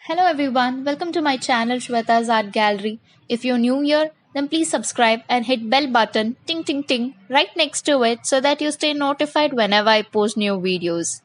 Hello everyone, welcome to my channel Shweta's Art Gallery. If you're new here, then please subscribe and hit bell button ting ting ting right next to it so that you stay notified whenever I post new videos.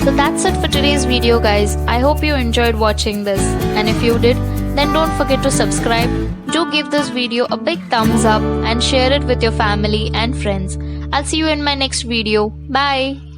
So that's it for today's video guys. I hope you enjoyed watching this, and if you did, then don't forget to subscribe. Do give this video a big thumbs up and share it with your family and friends. I'll see you in my next video. Bye.